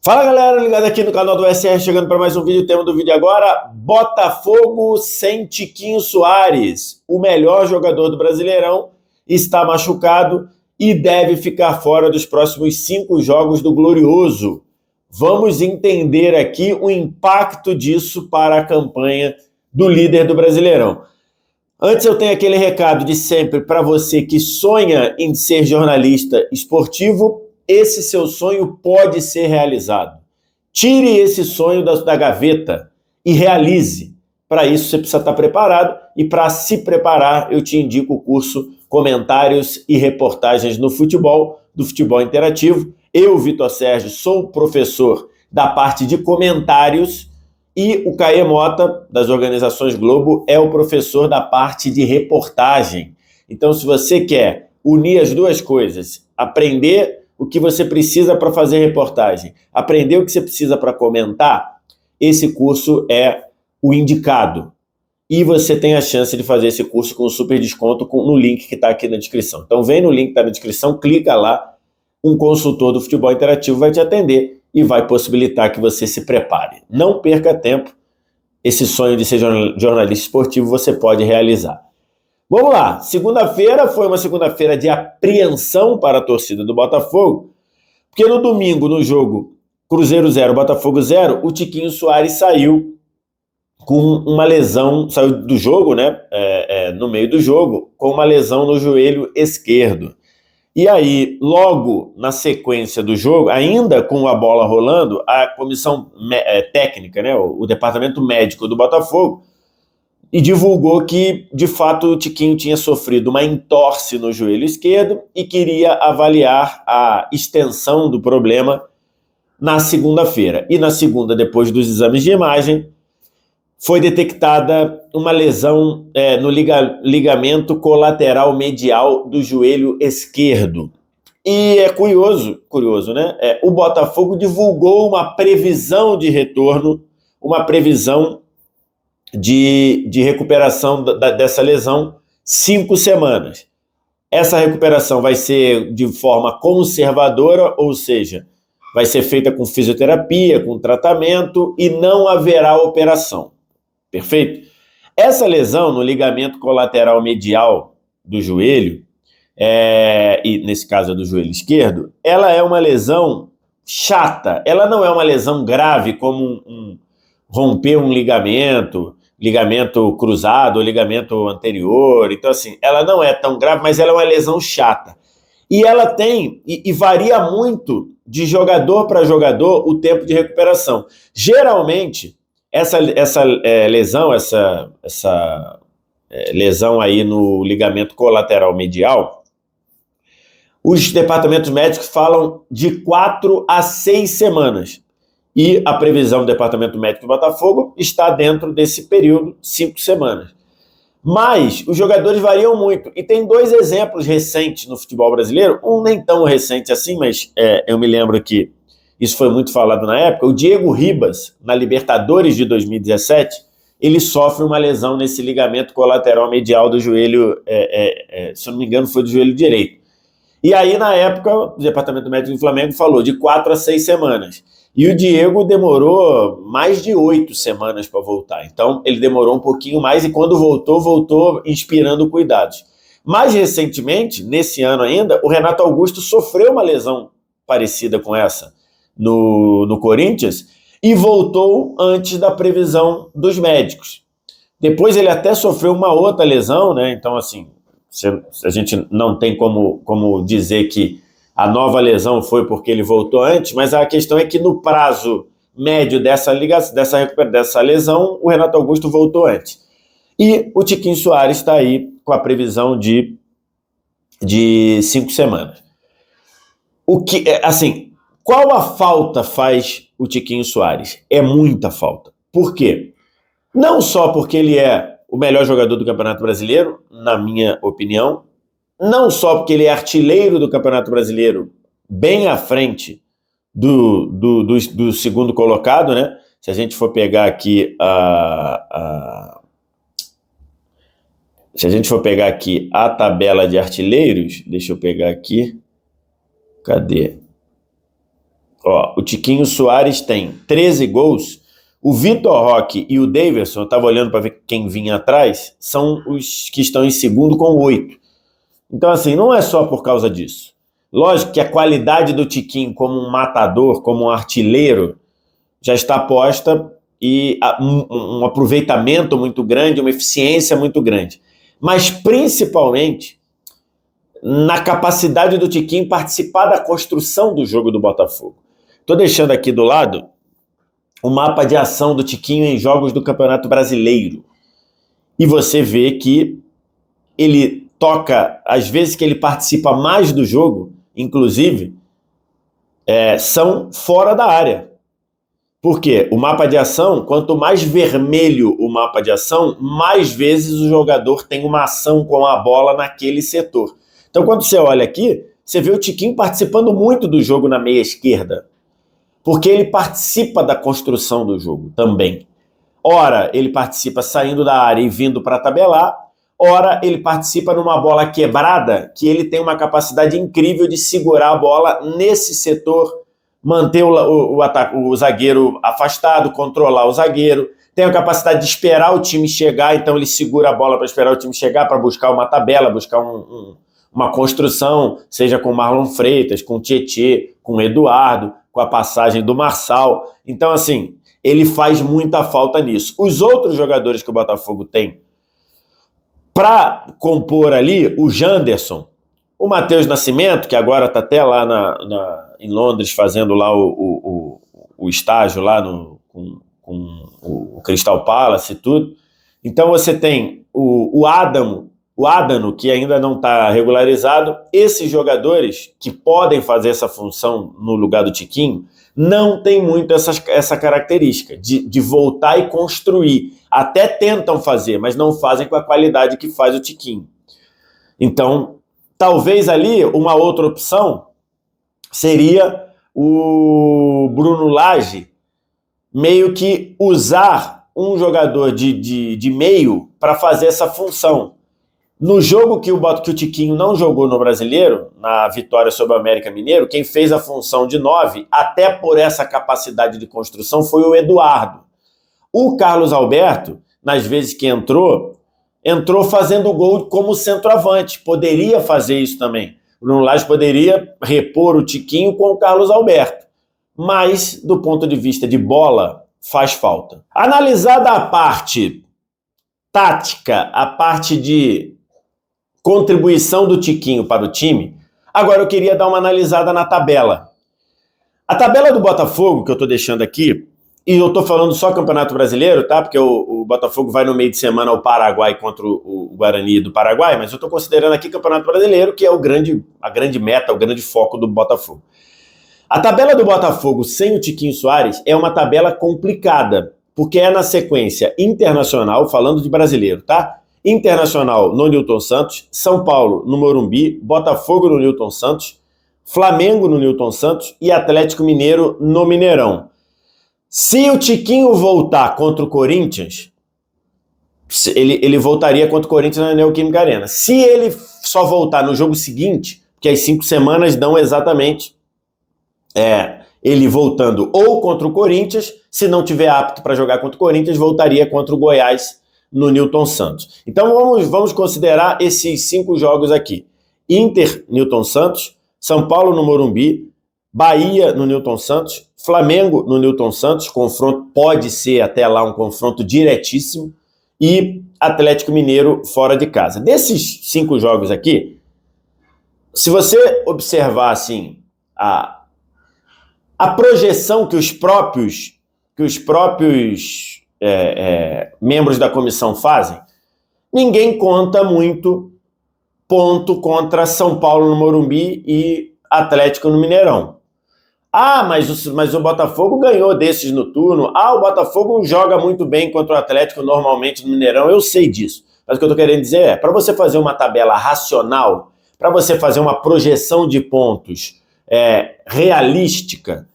Fala galera, ligado aqui no canal do SR, chegando para mais um vídeo. O tema do vídeo agora: Botafogo sem Tiquinho Soares. O melhor jogador do Brasileirão está machucado e deve ficar fora dos próximos 5 jogos do Glorioso. Vamos entender aqui o impacto disso para a campanha do líder do Brasileirão. Antes eu tenho aquele recado de sempre para você que sonha em ser jornalista esportivo. Esse seu sonho pode ser realizado. Tire esse sonho da gaveta e realize. Para isso você precisa estar preparado, e para se preparar eu te indico o curso Comentários e Reportagens no Futebol, do Futebol Interativo. Eu, Vitor Sérgio, sou professor da parte de comentários e o Caê Mota, das organizações Globo, é o professor da parte de reportagem. Então, se você quer unir as duas coisas, aprender o que você precisa para fazer reportagem, aprender o que você precisa para comentar, esse curso é o indicado. E você tem a chance de fazer esse curso com um super desconto no link que está aqui na descrição. Então vem no link que está na descrição, clica lá, um consultor do Futebol Interativo vai te atender e vai possibilitar que você se prepare. Não perca tempo, esse sonho de ser jornalista esportivo você pode realizar. Vamos lá, segunda-feira foi uma segunda-feira de apreensão para a torcida do Botafogo, porque no domingo, no jogo Cruzeiro 0, Botafogo 0, o Tiquinho Soares saiu com uma lesão, saiu do jogo, né, no meio do jogo, com uma lesão no joelho esquerdo. E aí, logo na sequência do jogo, ainda com a bola rolando, a comissão técnica, né, o departamento médico do Botafogo, e divulgou que, de fato, o Tiquinho tinha sofrido uma entorse no joelho esquerdo e queria avaliar a extensão do problema na segunda-feira. E na segunda, depois dos exames de imagem, foi detectada uma lesão no ligamento colateral medial do joelho esquerdo. E é curioso, né? O Botafogo divulgou uma previsão de retorno, uma previsão de recuperação dessa lesão, 5 semanas. Essa recuperação vai ser de forma conservadora, ou seja, vai ser feita com fisioterapia, com tratamento, e não haverá operação. Perfeito? Essa lesão no ligamento colateral medial do joelho, e nesse caso é do joelho esquerdo, ela é uma lesão chata. Ela não é uma lesão grave como romper um ligamento cruzado ou ligamento anterior. Então, assim, ela não é tão grave, mas ela é uma lesão chata. E ela tem, e varia muito de jogador para jogador, o tempo de recuperação. Geralmente, essa lesão aí no ligamento colateral medial, os departamentos médicos falam de 4 a 6 semanas. E a previsão do Departamento Médico do Botafogo está dentro desse período, 5 semanas. Mas os jogadores variam muito. E tem 2 exemplos recentes no futebol brasileiro, um nem tão recente assim, mas eu me lembro que isso foi muito falado na época. O Diego Ribas, na Libertadores de 2017, ele sofre uma lesão nesse ligamento colateral medial do joelho, se eu não me engano, foi do joelho direito. E aí, na época, o Departamento Médico do Flamengo falou de 4 a 6 semanas. E o Diego demorou mais de 8 semanas para voltar. Então, ele demorou um pouquinho mais e quando voltou inspirando cuidados. Mais recentemente, nesse ano ainda, o Renato Augusto sofreu uma lesão parecida com essa no Corinthians e voltou antes da previsão dos médicos. Depois ele até sofreu uma outra lesão, né? Então, assim, a gente não tem como dizer que a nova lesão foi porque ele voltou antes, mas a questão é que no prazo médio dessa lesão, o Renato Augusto voltou antes. E o Tiquinho Soares está aí com a previsão de 5 semanas. Qual a falta faz o Tiquinho Soares? É muita falta. Por quê? Não só porque ele é o melhor jogador do Campeonato Brasileiro, na minha opinião, não só porque ele é artilheiro do Campeonato Brasileiro, bem à frente do segundo colocado, né? Se a gente for pegar aqui a tabela de artilheiros, deixa eu pegar aqui, cadê? Ó, o Tiquinho Soares tem 13 gols. O Vitor Roque e o Daverson, eu estava olhando para ver quem vinha atrás, são os que estão em segundo com 8. Então, assim, não é só por causa disso. Lógico que a qualidade do Tiquinho como um matador, como um artilheiro, já está posta e um aproveitamento muito grande, uma eficiência muito grande. Mas, principalmente, na capacidade do Tiquinho participar da construção do jogo do Botafogo. Estou deixando aqui do lado o mapa de ação do Tiquinho em jogos do Campeonato Brasileiro. E você vê que ele toca, às vezes que ele participa mais do jogo, inclusive, são fora da área. Por quê? O mapa de ação, quanto mais vermelho o mapa de ação, mais vezes o jogador tem uma ação com a bola naquele setor. Então, quando você olha aqui, você vê o Tiquinho participando muito do jogo na meia esquerda, porque ele participa da construção do jogo também. Ora, ele participa saindo da área e vindo para tabelar, ora, ele participa numa bola quebrada, que ele tem uma capacidade incrível de segurar a bola nesse setor, manter o zagueiro afastado, controlar o zagueiro, tem a capacidade de esperar o time chegar, então ele segura a bola para esperar o time chegar, para buscar uma tabela, buscar uma construção, seja com Marlon Freitas, com Tietê, com Eduardo, com a passagem do Marçal. Então, assim, ele faz muita falta nisso. Os outros jogadores que o Botafogo tem para compor ali, o Janderson, o Matheus Nascimento, que agora está até lá em Londres fazendo lá o estágio lá com o Crystal Palace e tudo. Então você tem o Adamo, que ainda não está regularizado. Esses jogadores que podem fazer essa função no lugar do Tiquinho não tem muito essa característica de voltar e construir. Até tentam fazer, mas não fazem com a qualidade que faz o Tiquinho. Então, talvez ali uma outra opção seria o Bruno Lage meio que usar um jogador de meio para fazer essa função. No jogo que o Tiquinho não jogou no Brasileiro, na vitória sobre o América Mineiro, quem fez a função de 9, até por essa capacidade de construção, foi o Eduardo. O Carlos Alberto, nas vezes que entrou fazendo o gol como centroavante. Poderia fazer isso também. O Bruno Lage poderia repor o Tiquinho com o Carlos Alberto. Mas, do ponto de vista de bola, faz falta. Analisada a parte tática, a parte de contribuição do Tiquinho para o time, agora eu queria dar uma analisada na tabela. A tabela do Botafogo, que eu estou deixando aqui, e eu estou falando só Campeonato Brasileiro, tá? Porque o Botafogo vai no meio de semana ao Paraguai contra o Guarani do Paraguai, mas eu estou considerando aqui Campeonato Brasileiro, que é a grande meta, o grande foco do Botafogo. A tabela do Botafogo sem o Tiquinho Soares é uma tabela complicada, porque é na sequência Internacional, falando de brasileiro, tá? Internacional no Newton Santos, São Paulo no Morumbi, Botafogo no Newton Santos, Flamengo no Newton Santos e Atlético Mineiro no Mineirão. Se o Tiquinho voltar contra o Corinthians, ele voltaria contra o Corinthians na Neoquímica Arena. Se ele só voltar no jogo seguinte, porque as 5 semanas dão exatamente ele voltando ou contra o Corinthians, se não tiver apto para jogar contra o Corinthians, voltaria contra o Goiás no Newton Santos. Então vamos considerar esses 5 jogos aqui. Inter, Newton Santos, São Paulo no Morumbi, Bahia no Newton Santos, Flamengo no Newton Santos, confronto pode ser até lá um confronto diretíssimo, e Atlético Mineiro fora de casa. Desses 5 jogos aqui, se você observar assim a projeção que os próprios membros da comissão fazem, ninguém conta muito ponto contra São Paulo no Morumbi e Atlético no Mineirão. Mas o Botafogo ganhou desses no turno. O Botafogo joga muito bem contra o Atlético normalmente no Mineirão. Eu sei disso. Mas o que eu estou querendo dizer é, para você fazer uma tabela racional, para você fazer uma projeção de pontos realística,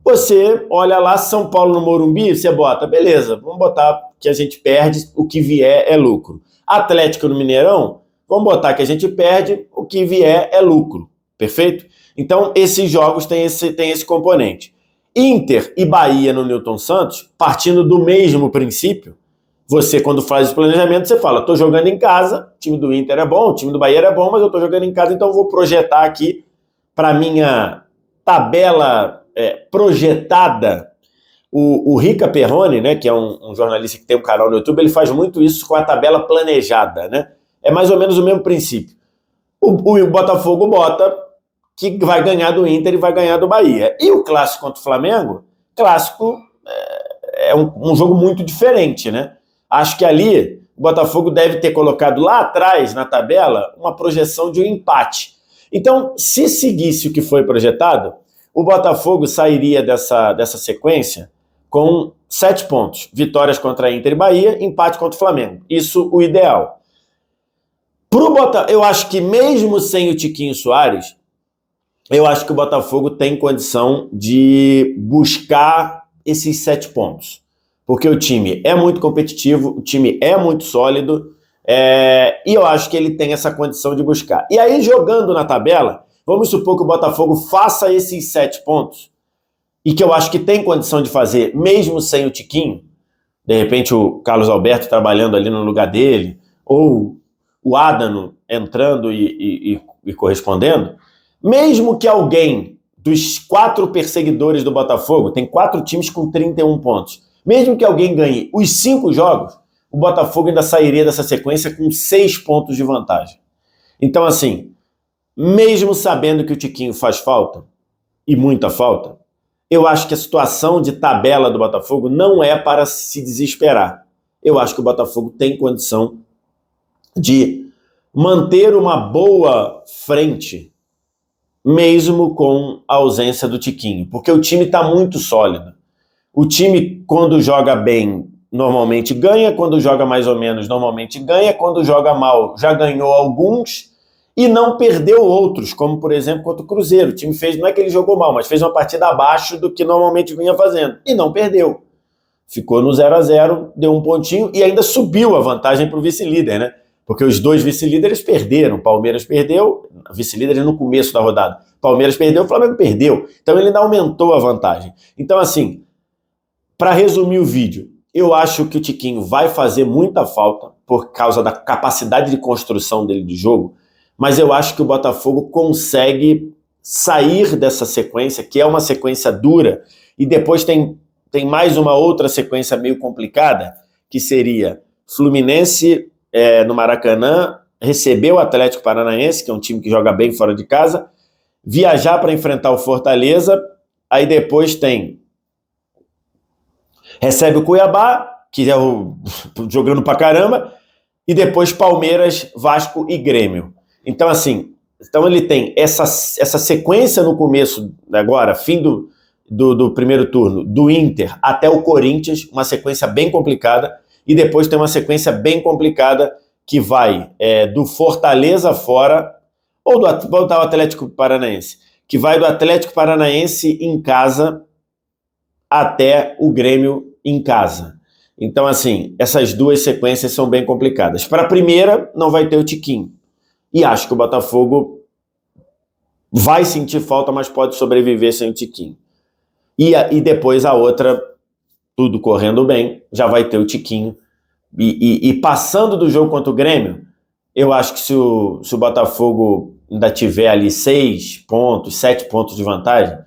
você olha lá São Paulo no Morumbi, você bota, beleza, vamos botar que a gente perde, o que vier é lucro. Atlético no Mineirão, vamos botar que a gente perde, o que vier é lucro. Perfeito? Então, esses jogos têm esse componente. Inter e Bahia no Newton Santos, partindo do mesmo princípio, você, quando faz o planejamento, você fala, estou jogando em casa, o time do Inter é bom, o time do Bahia é bom, mas eu estou jogando em casa, então vou projetar aqui para minha tabela projetada. O Rica Perrone, né, que é um jornalista que tem um canal no YouTube, ele faz muito isso com a tabela planejada, né? É mais ou menos o mesmo princípio. O Botafogo bota que vai ganhar do Inter e vai ganhar do Bahia. E o clássico contra o Flamengo, clássico é um jogo muito diferente, né? Acho que ali o Botafogo deve ter colocado lá atrás, na tabela, uma projeção de um empate. Então, se seguisse o que foi projetado, o Botafogo sairia dessa sequência com 7 pontos. Vitórias contra Inter e Bahia, empate contra o Flamengo. Isso o ideal. Eu acho que mesmo sem o Tiquinho Soares, eu acho que o Botafogo tem condição de buscar esses 7 pontos. Porque o time é muito competitivo, o time é muito sólido, e eu acho que ele tem essa condição de buscar. E aí, jogando na tabela, vamos supor que o Botafogo faça esses 7 pontos, e que eu acho que tem condição de fazer, mesmo sem o Tiquinho, de repente o Carlos Alberto trabalhando ali no lugar dele, ou o Adano entrando e correspondendo, mesmo que alguém dos 4 perseguidores do Botafogo, tem 4 times com 31 pontos, mesmo que alguém ganhe os 5 jogos, o Botafogo ainda sairia dessa sequência com 6 pontos de vantagem. Então, assim, mesmo sabendo que o Tiquinho faz falta, e muita falta, eu acho que a situação de tabela do Botafogo não é para se desesperar. Eu acho que o Botafogo tem condição de manter uma boa frente, mesmo com a ausência do Tiquinho, porque o time está muito sólido. O time, quando joga bem, normalmente ganha, quando joga mais ou menos, normalmente ganha, quando joga mal, já ganhou alguns e não perdeu outros, como, por exemplo, contra o Cruzeiro. O time fez, não é que ele jogou mal, mas fez uma partida abaixo do que normalmente vinha fazendo, e não perdeu. Ficou no 0-0, deu um pontinho e ainda subiu a vantagem para o vice-líder, né? Porque os 2 vice-líderes perderam. O Palmeiras perdeu, vice-líderes no começo da rodada. Palmeiras perdeu, o Flamengo perdeu. Então ele ainda aumentou a vantagem. Então, assim, para resumir o vídeo, eu acho que o Tiquinho vai fazer muita falta por causa da capacidade de construção dele de jogo, mas eu acho que o Botafogo consegue sair dessa sequência, que é uma sequência dura, e depois tem mais uma outra sequência meio complicada, que seria Fluminense no Maracanã, receber o Atlético Paranaense, que é um time que joga bem fora de casa, viajar para enfrentar o Fortaleza, aí depois recebe o Cuiabá, que é jogando pra caramba, e depois Palmeiras, Vasco e Grêmio. Então, assim, ele tem essa sequência no começo, agora, fim do primeiro turno, do Inter até o Corinthians, uma sequência bem complicada, e depois tem uma sequência bem complicada que vai do Fortaleza fora, ou do Atlético Paranaense, que vai do Atlético Paranaense em casa até o Grêmio em casa. Então, assim, essas 2 sequências são bem complicadas. Para a primeira, não vai ter o Tiquinho. E acho que o Botafogo vai sentir falta, mas pode sobreviver sem o Tiquinho. E depois a outra, tudo correndo bem, já vai ter o Tiquinho. E passando do jogo contra o Grêmio, eu acho que se o Botafogo ainda tiver ali 6 pontos, 7 pontos de vantagem,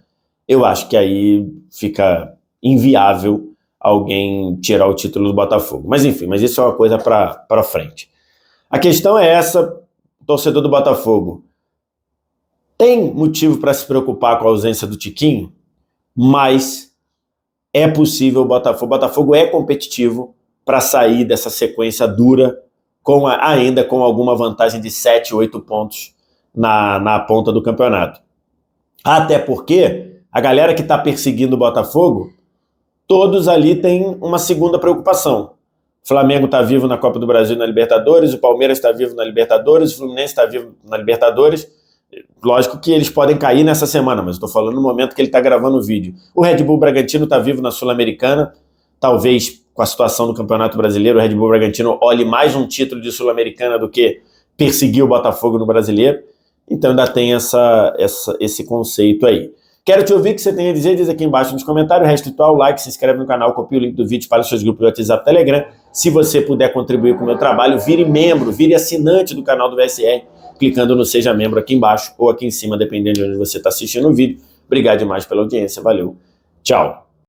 eu acho que aí fica inviável alguém tirar o título do Botafogo. Mas enfim, isso é uma coisa para frente. A questão é essa, o torcedor do Botafogo tem motivo para se preocupar com a ausência do Tiquinho, mas é possível o Botafogo é competitivo para sair dessa sequência dura, ainda com alguma vantagem de 7, 8 pontos na ponta do campeonato. Até porque a galera que está perseguindo o Botafogo, todos ali têm uma segunda preocupação. O Flamengo está vivo na Copa do Brasil e na Libertadores, o Palmeiras está vivo na Libertadores, o Fluminense está vivo na Libertadores. Lógico que eles podem cair nessa semana, mas estou falando no momento que ele está gravando o vídeo. O Red Bull Bragantino está vivo na Sul-Americana, talvez com a situação do Campeonato Brasileiro, o Red Bull Bragantino olhe mais um título de Sul-Americana do que perseguir o Botafogo no Brasileiro. Então ainda tem esse conceito aí. Quero te ouvir o que você tem a dizer, diz aqui embaixo nos comentários, ritual, like, se inscreve no canal, copia o link do vídeo para os seus grupos do WhatsApp, Telegram. Se você puder contribuir com o meu trabalho, vire membro, vire assinante do canal do VSR, clicando no Seja Membro aqui embaixo ou aqui em cima, dependendo de onde você está assistindo o vídeo. Obrigado demais pela audiência, valeu, tchau.